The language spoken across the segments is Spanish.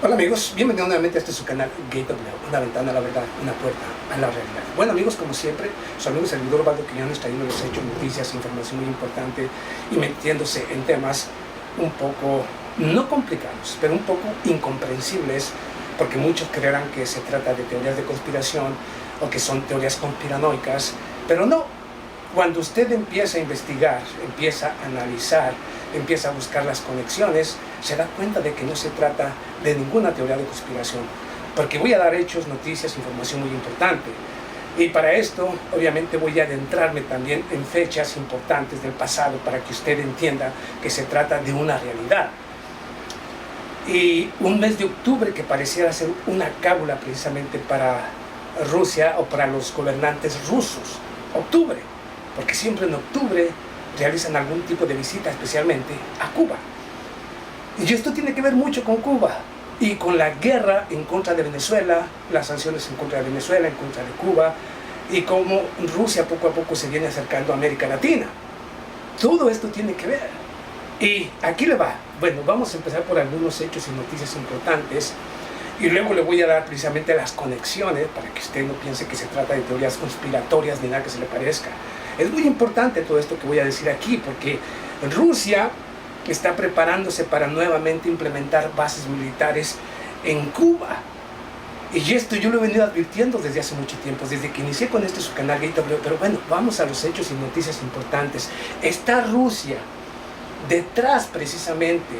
Hola amigos, bienvenidos nuevamente a este su canal Gateway, una ventana a la verdad, una puerta a la realidad. Bueno amigos, como siempre, su amigo servidor Osvaldo Quiñones trayendo los hechos, noticias, información muy importante y metiéndose en temas un poco, no complicados, pero un poco incomprensibles, porque muchos creerán que se trata de teorías de conspiración o que son teorías conspiranoicas, pero no. Cuando usted empieza a investigar, empieza a analizar, empieza a buscar las conexiones, se da cuenta de que no se trata de ninguna teoría de conspiración, porque voy a dar hechos, noticias, información muy importante. Y para esto, obviamente, voy a adentrarme también en fechas importantes del pasado para que usted entienda que se trata de una realidad. Y un mes de octubre que pareciera ser una cábula precisamente para Rusia o para los gobernantes rusos. Octubre, porque siempre en octubre realizan algún tipo de visita, especialmente a Cuba. Y esto tiene que ver mucho con Cuba y con la guerra en contra de Venezuela, las sanciones en contra de Venezuela, en contra de Cuba, y cómo Rusia poco a poco se viene acercando a América Latina. Todo esto tiene que ver. Y aquí le va. Bueno, vamos a empezar por algunos hechos y noticias importantes, y luego le voy a dar precisamente las conexiones para que usted no piense que se trata de teorías conspiratorias ni nada que se le parezca. Es muy importante todo esto que voy a decir aquí, porque Rusia está preparándose para nuevamente implementar bases militares en Cuba. Y esto yo lo he venido advirtiendo desde hace mucho tiempo, desde que inicié con su canal Gateway. Pero bueno, vamos a los hechos y noticias importantes. Está Rusia detrás precisamente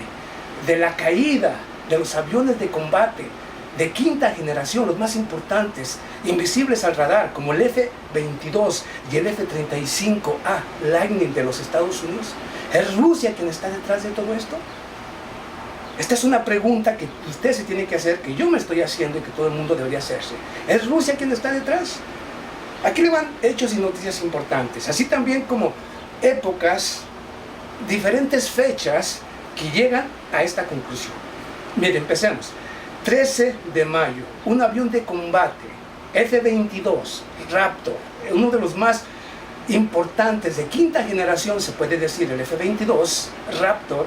de la caída de los aviones de combate de quinta generación, los más importantes, invisibles al radar, como el F-22 y el F-35A Lightning de los Estados Unidos. ¿Es Rusia quien está detrás de todo esto? Esta es una pregunta que usted se tiene que hacer, que yo me estoy haciendo y que todo el mundo debería hacerse. ¿Es Rusia quien está detrás? Aquí le van hechos y noticias importantes, así también como épocas, diferentes fechas que llegan a esta conclusión. Miren, empecemos. 13 de mayo, un avión de combate F-22 Raptor, uno de los más importantes de quinta generación, se puede decir, el F-22 Raptor,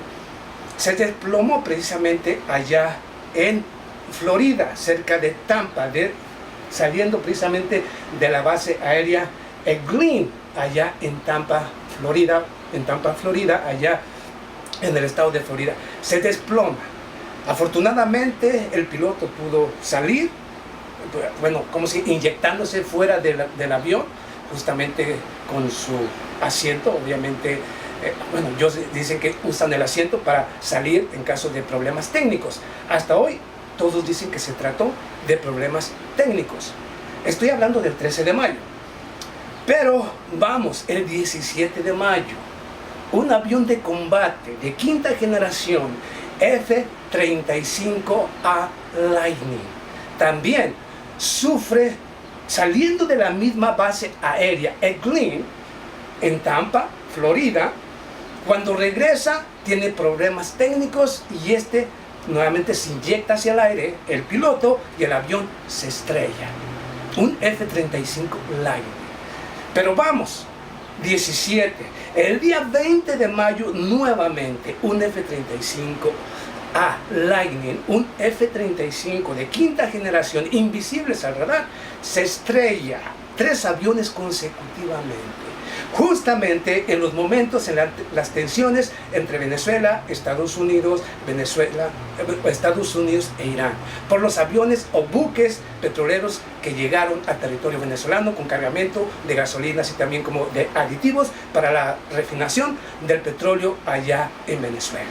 se desplomó precisamente allá en Florida, cerca de Tampa, saliendo precisamente de la base aérea Eglin, allá en Tampa, Florida, allá en el estado de Florida. Se desploma. Afortunadamente el piloto pudo salir, bueno, como si inyectándose fuera del avión, justamente con su asiento, obviamente, bueno, ellos dicen que usan el asiento para salir en caso de problemas técnicos. Hasta hoy todos dicen que se trató de problemas técnicos. Estoy hablando del 13 de mayo. Pero vamos, el 17 de mayo, un avión de combate de quinta generación F-35A Lightning también sufre, saliendo de la misma base aérea Eglin en Tampa, Florida. Cuando regresa tiene problemas técnicos y nuevamente se inyecta hacia el aire el piloto y el avión se estrella. Un F-35 Lightning. Pero vamos, 17, el día 20 de mayo nuevamente un F-35A Lightning, un F-35 de quinta generación, invisibles al radar, se estrella 3 aviones consecutivamente, justamente en los momentos, en las tensiones entre Venezuela, Estados Unidos e Irán, por los aviones o buques petroleros que llegaron al territorio venezolano con cargamento de gasolinas y también como de aditivos para la refinación del petróleo allá en Venezuela.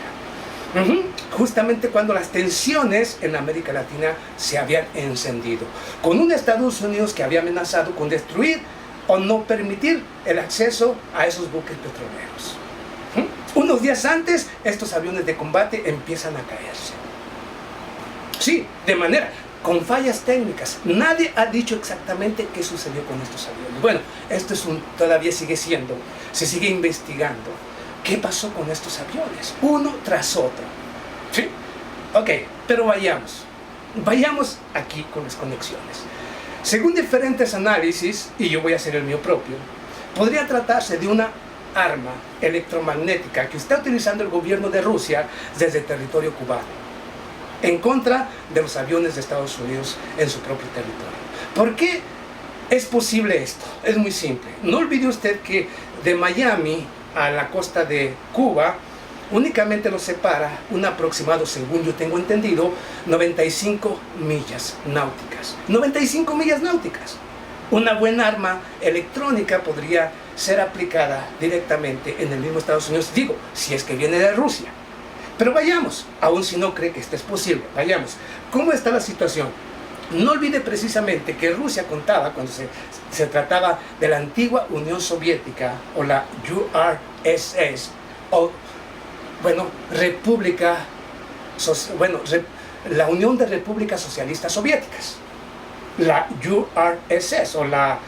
Justamente cuando las tensiones en América Latina se habían encendido, con un Estados Unidos que había amenazado con destruir o no permitir el acceso a esos buques petroleros. Unos días antes, estos aviones de combate empiezan a caerse. Sí, de manera, con fallas técnicas. Nadie ha dicho exactamente qué sucedió con estos aviones. Bueno, esto todavía se sigue investigando. ¿Qué pasó con estos aviones? Uno tras otro. ¿Sí? Ok, pero vayamos aquí con las conexiones. Según diferentes análisis, y yo voy a hacer el mío propio, podría tratarse de una arma electromagnética que está utilizando el gobierno de Rusia desde el territorio cubano. en contra de los aviones de Estados Unidos en su propio territorio. ¿Por qué es posible esto? Es muy simple. No olvide usted que de Miami a la costa de Cuba únicamente lo separa un aproximado, según yo tengo entendido, 95 millas náuticas. 95 millas náuticas. Una buena arma electrónica podría ser aplicada directamente en el mismo Estados Unidos, digo, si es que viene de Rusia. Pero vayamos, aun si no cree que esto es posible, vayamos. ¿Cómo está la situación? No olvide precisamente que Rusia contaba, cuando se trataba de la antigua Unión Soviética, o la URSS, o, bueno, la Unión de Repúblicas Socialistas Soviéticas, la URSS, o la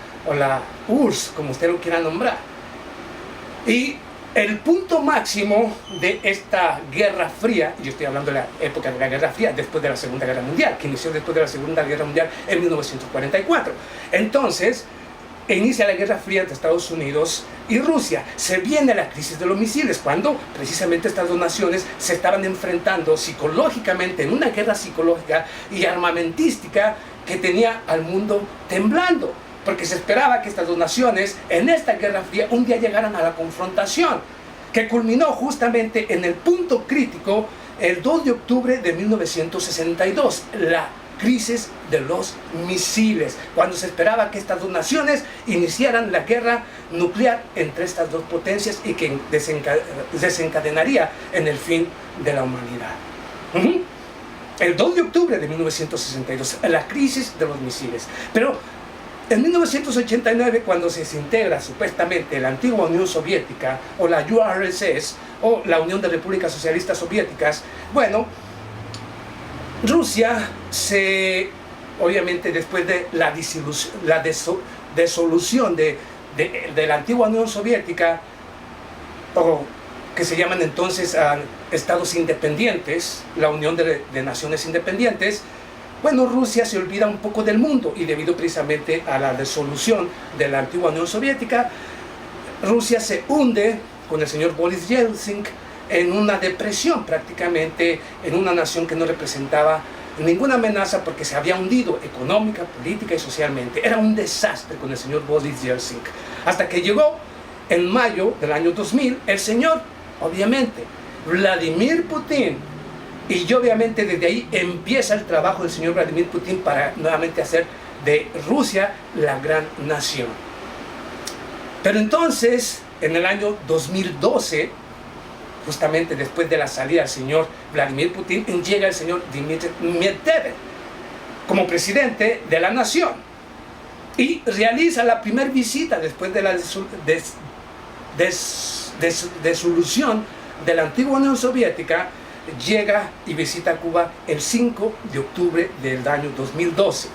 URSS, como usted lo quiera nombrar. Y el punto máximo de esta Guerra Fría, yo estoy hablando de la época de la Guerra Fría, después de la Segunda Guerra Mundial, que inició después de la Segunda Guerra Mundial en 1944. Entonces, inicia la Guerra Fría entre Estados Unidos y Rusia. Se viene la crisis de los misiles, cuando precisamente estas dos naciones se estaban enfrentando psicológicamente en una guerra psicológica y armamentística que tenía al mundo temblando, porque se esperaba que estas dos naciones en esta Guerra Fría un día llegaran a la confrontación, que culminó justamente en el punto crítico el 2 de octubre de 1962, la crisis de los misiles, cuando se esperaba que estas dos naciones iniciaran la guerra nuclear entre estas dos potencias y que desencadenaría en el fin de la humanidad. El 2 de octubre de 1962, la crisis de los misiles. Pero en 1989, cuando se desintegra supuestamente la antigua Unión Soviética, o la URSS, o la Unión de Repúblicas Socialistas Soviéticas, bueno, Rusia obviamente después de la disolución de la antigua Unión Soviética, o que se llaman entonces estados independientes, la Unión de Naciones Independientes, bueno, Rusia se olvida un poco del mundo, y debido precisamente a la disolución de la antigua Unión Soviética, Rusia se hunde con el señor Boris Yeltsin en una depresión, prácticamente en una nación que no representaba ninguna amenaza porque se había hundido económica, política y socialmente. Era un desastre con el señor Boris Yeltsin. Hasta que llegó en mayo del año 2000 el señor, obviamente, Vladimir Putin. Y obviamente desde ahí empieza el trabajo del señor Vladimir Putin para nuevamente hacer de Rusia la gran nación. Pero entonces, en el año 2012, justamente después de la salida del señor Vladimir Putin, llega el señor Dmitry Medvedev como presidente de la nación y realiza la primera visita después de la disolución de la antigua Unión Soviética. Llega y visita Cuba el 5 de octubre del año 2012.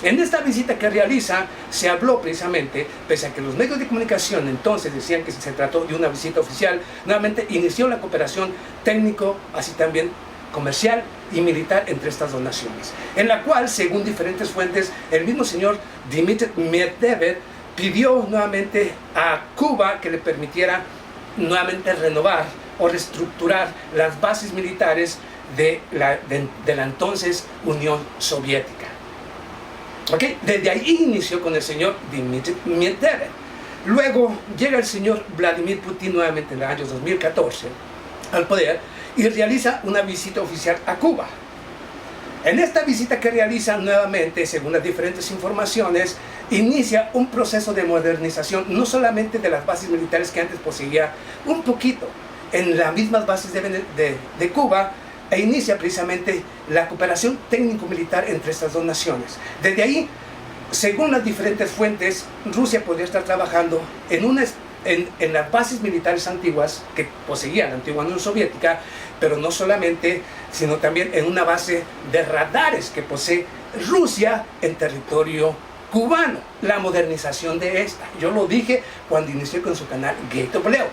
En esta visita que realiza se habló precisamente, pese a que los medios de comunicación entonces decían que se trató de una visita oficial, nuevamente inició la cooperación técnico, así también comercial y militar entre estas dos naciones, en la cual, según diferentes fuentes, el mismo señor Dmitry Medvedev pidió nuevamente a Cuba que le permitiera nuevamente renovar o reestructurar las bases militares de la entonces Unión Soviética. ¿Okay? Desde ahí inició con el señor Dmitry Medvedev. Luego llega el señor Vladimir Putin nuevamente en el año 2014 al poder y realiza una visita oficial a Cuba. En esta visita que realiza nuevamente, según las diferentes informaciones, inicia un proceso de modernización, no solamente de las bases militares que antes poseía un poquito en las mismas bases de Cuba, e inicia precisamente la cooperación técnico-militar entre estas dos naciones. Desde ahí, según las diferentes fuentes, Rusia podría estar trabajando en las bases militares antiguas que poseía la antigua Unión Soviética, pero no solamente, sino también en una base de radares que posee Rusia en territorio cubano, la modernización de esta. Yo lo dije cuando inicié con su canal Gate of Leo.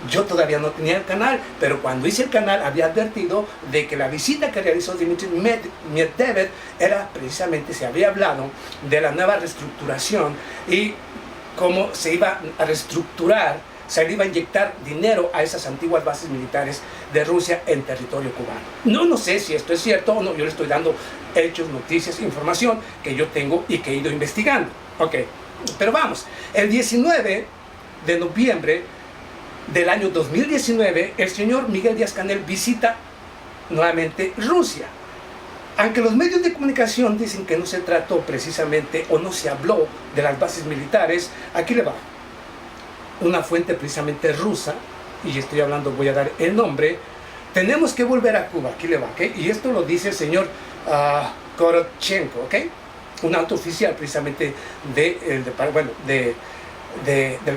Yo todavía no tenía el canal, pero cuando hice el canal había advertido de que la visita que realizó Dmitry Medvedev era precisamente, se había hablado de la nueva reestructuración y cómo se iba a reestructurar se le iba a inyectar dinero a esas antiguas bases militares de Rusia en territorio cubano. No sé si esto es cierto o no, yo le estoy dando hechos, noticias, información que yo tengo y que he ido investigando. Ok, pero vamos, el 19 de noviembre del año 2019, el señor Miguel Díaz-Canel visita nuevamente Rusia. Aunque los medios de comunicación dicen que no se trató precisamente o no se habló de las bases militares, aquí le va. Una fuente precisamente rusa, y estoy hablando, voy a dar el nombre, tenemos que volver a Cuba, aquí le va, ¿ok? Y esto lo dice el señor Korotchenko, ¿ok? Un alto oficial precisamente del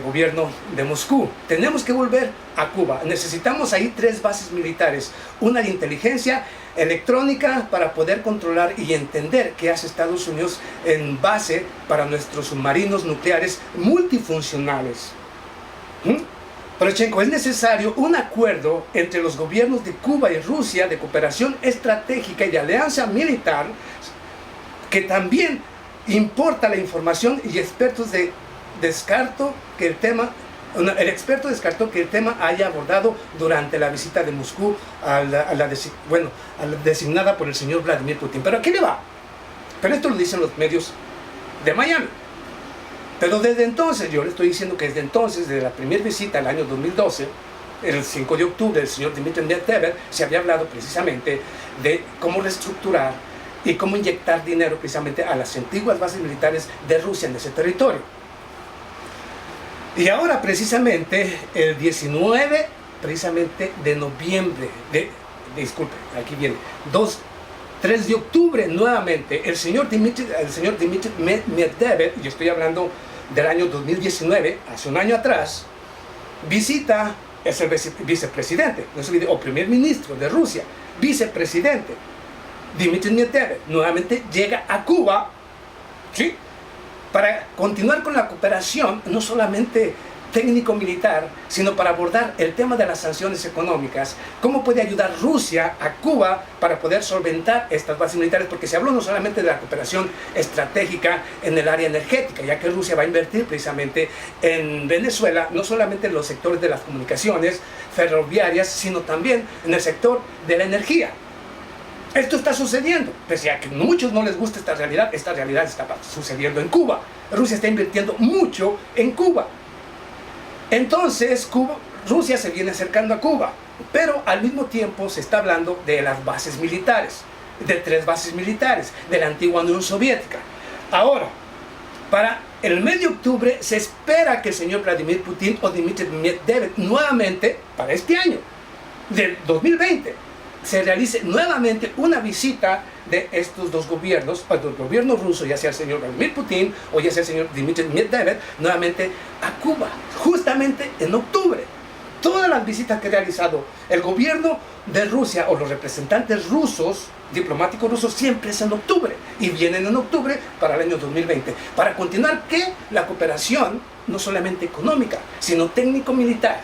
gobierno de Moscú. Tenemos que volver a Cuba. Necesitamos ahí 3 bases militares. Una de inteligencia electrónica para poder controlar y entender qué hace Estados Unidos en base para nuestros submarinos nucleares multifuncionales. Poroshenko, es necesario un acuerdo entre los gobiernos de Cuba y Rusia de cooperación estratégica y de alianza militar que también importa la información y expertos descartó que el tema haya abordado durante la visita de Moscú a la designada por el señor Vladimir Putin. Pero ¿a qué le va? Pero esto lo dicen los medios de Miami. Pero desde entonces, yo le estoy diciendo que desde entonces, desde la primera visita al año 2012, el 5 de octubre, del señor Dmitry Medvedev, se había hablado precisamente de cómo reestructurar y cómo inyectar dinero precisamente a las antiguas bases militares de Rusia en ese territorio. Y ahora precisamente el 19 precisamente de noviembre, disculpe, aquí viene, 3 de octubre nuevamente, el señor Dmitry Medvedev, y estoy hablando del año 2019, hace un año atrás, visita, es el vicepresidente, no se olvide, o primer ministro de Rusia, vicepresidente, Dmitry Medvedev, nuevamente llega a Cuba, ¿sí?, para continuar con la cooperación, no solamente técnico-militar, sino para abordar el tema de las sanciones económicas. ¿Cómo puede ayudar Rusia a Cuba para poder solventar estas bases militares? Porque se habló no solamente de la cooperación estratégica en el área energética, ya que Rusia va a invertir precisamente en Venezuela, no solamente en los sectores de las comunicaciones ferroviarias, sino también en el sector de la energía. Esto está sucediendo, pese a que a muchos no les gusta esta realidad está sucediendo en Cuba. Rusia está invirtiendo mucho en Cuba. Entonces, Rusia se viene acercando a Cuba, pero al mismo tiempo se está hablando de las bases militares, de 3 bases militares, de la antigua Unión Soviética. Ahora, para el mes de octubre se espera que el señor Vladimir Putin o Dmitry Medvedev nuevamente, para este año, del 2020, se realice nuevamente una visita de estos dos gobiernos, el gobierno ruso, ya sea el señor Vladimir Putin o ya sea el señor Dmitry Medvedev, nuevamente a Cuba, justamente en octubre. Todas las visitas que ha realizado el gobierno de Rusia o los representantes rusos, diplomáticos rusos, siempre es en octubre y vienen en octubre para el año 2020 para continuar la cooperación no solamente económica, sino técnico-militar.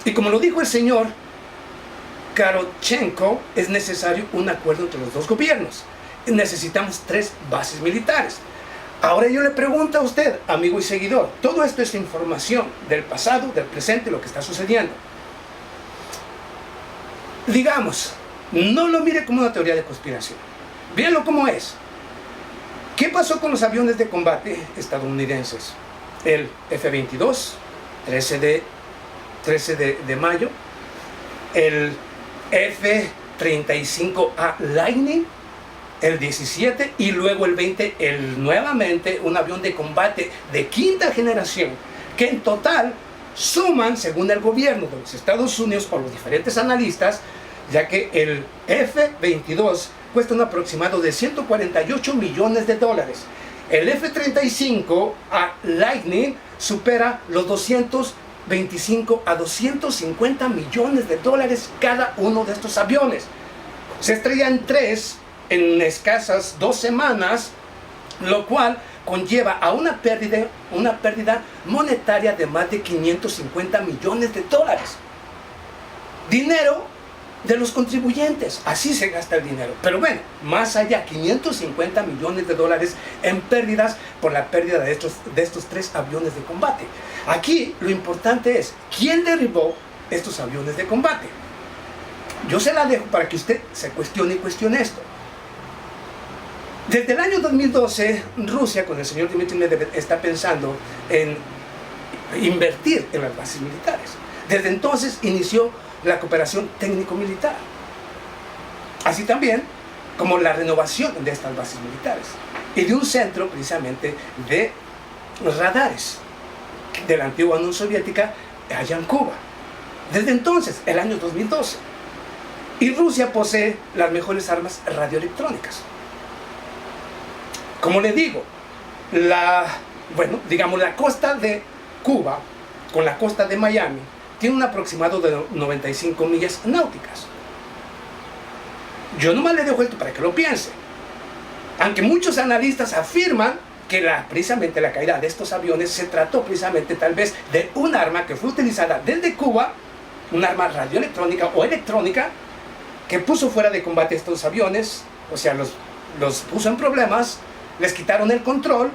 Y como lo dijo el señor Korotchenko, es necesario un acuerdo entre los dos gobiernos. Necesitamos 3 bases militares. Ahora yo le pregunto a usted, amigo y seguidor, todo esto es información del pasado, del presente, lo que está sucediendo. Digamos, no lo mire como una teoría de conspiración. Véanlo como es. ¿Qué pasó con los aviones de combate estadounidenses? El F-22, 13 de mayo, el F-35A Lightning, el 17, y luego el 20, nuevamente un avión de combate de 5ª generación, que en total suman, según el gobierno de los Estados Unidos o los diferentes analistas, ya que el F-22 cuesta un aproximado de 148 millones de dólares. El F-35A Lightning supera los 225 a 250 millones de dólares cada uno de estos aviones. Se estrellan 3 en escasas 2 semanas, lo cual conlleva a una pérdida monetaria de más de 550 millones de dólares. Dinero de los contribuyentes. Así se gasta el dinero. Pero bueno, más allá, 550 millones de dólares en pérdidas por la pérdida de estos 3 aviones de combate. Aquí lo importante es, ¿quién derribó estos aviones de combate? Yo se la dejo para que usted se cuestione y cuestione esto. Desde el año 2012, Rusia, con el señor Dmitry Medvedev, está pensando en invertir en las bases militares. Desde entonces inició la cooperación técnico-militar, así también como la renovación de estas bases militares y de un centro precisamente de radares de la antigua Unión Soviética allá en Cuba. Desde entonces, el año 2012. Y Rusia posee las mejores armas radioelectrónicas. Como le digo, la costa de Cuba con la costa de Miami tiene un aproximado de 95 millas náuticas. Yo nomás le dejo esto para que lo piense. Aunque muchos analistas afirman que precisamente la caída de estos aviones se trató precisamente tal vez de un arma que fue utilizada desde Cuba, un arma radioelectrónica o electrónica, que puso fuera de combate estos aviones, o sea, los puso en problemas, les quitaron el control,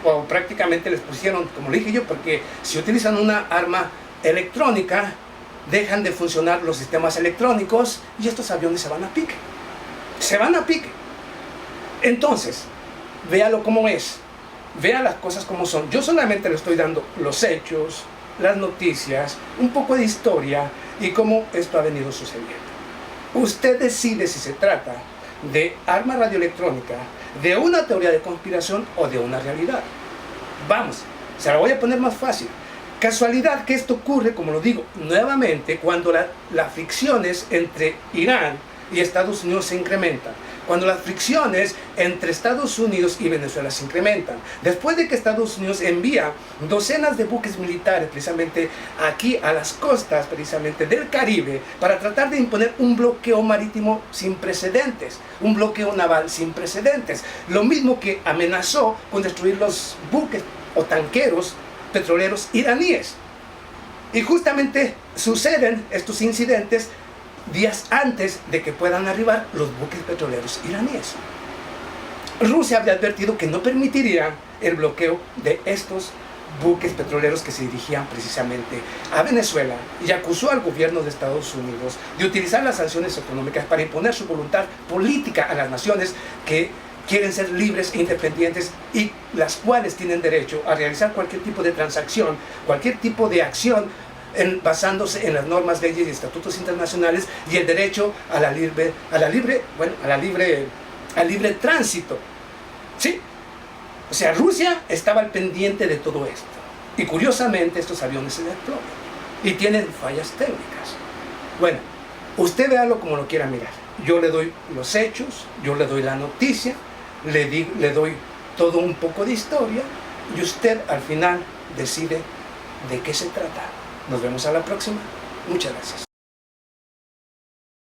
o prácticamente les pusieron, como le dije yo, porque si utilizan una arma electrónica, dejan de funcionar los sistemas electrónicos y estos aviones se van a pique. Se van a pique. Entonces, véalo como es. Vea las cosas como son. Yo solamente le estoy dando los hechos, las noticias, un poco de historia y cómo esto ha venido sucediendo. Usted decide si se trata de arma radioelectrónica, de una teoría de conspiración o de una realidad. Vamos, se la voy a poner más fácil. Casualidad que esto ocurre, como lo digo, nuevamente cuando las fricciones entre Irán y Estados Unidos se incrementan. Cuando las fricciones entre Estados Unidos y Venezuela se incrementan. Después de que Estados Unidos envía docenas de buques militares precisamente aquí a las costas precisamente del Caribe para tratar de imponer un bloqueo marítimo sin precedentes, un bloqueo naval sin precedentes. Lo mismo que amenazó con destruir los buques o tanqueros petroleros iraníes. Y justamente suceden estos incidentes días antes de que puedan arribar los buques petroleros iraníes. Rusia había advertido que no permitiría el bloqueo de estos buques petroleros que se dirigían precisamente a Venezuela y acusó al gobierno de Estados Unidos de utilizar las sanciones económicas para imponer su voluntad política a las naciones que quieren ser libres e independientes y las cuales tienen derecho a realizar cualquier tipo de transacción, cualquier tipo de acción basándose en las normas, leyes y estatutos internacionales y el derecho al libre tránsito. ¿Sí? O sea, Rusia estaba al pendiente de todo esto. Y curiosamente estos aviones se desploman y tienen fallas técnicas. Bueno, usted véalo como lo quiera mirar. Yo le doy los hechos, yo le doy la noticia, le doy todo un poco de historia y usted al final decide de qué se trata. Nos vemos a la próxima. Muchas gracias.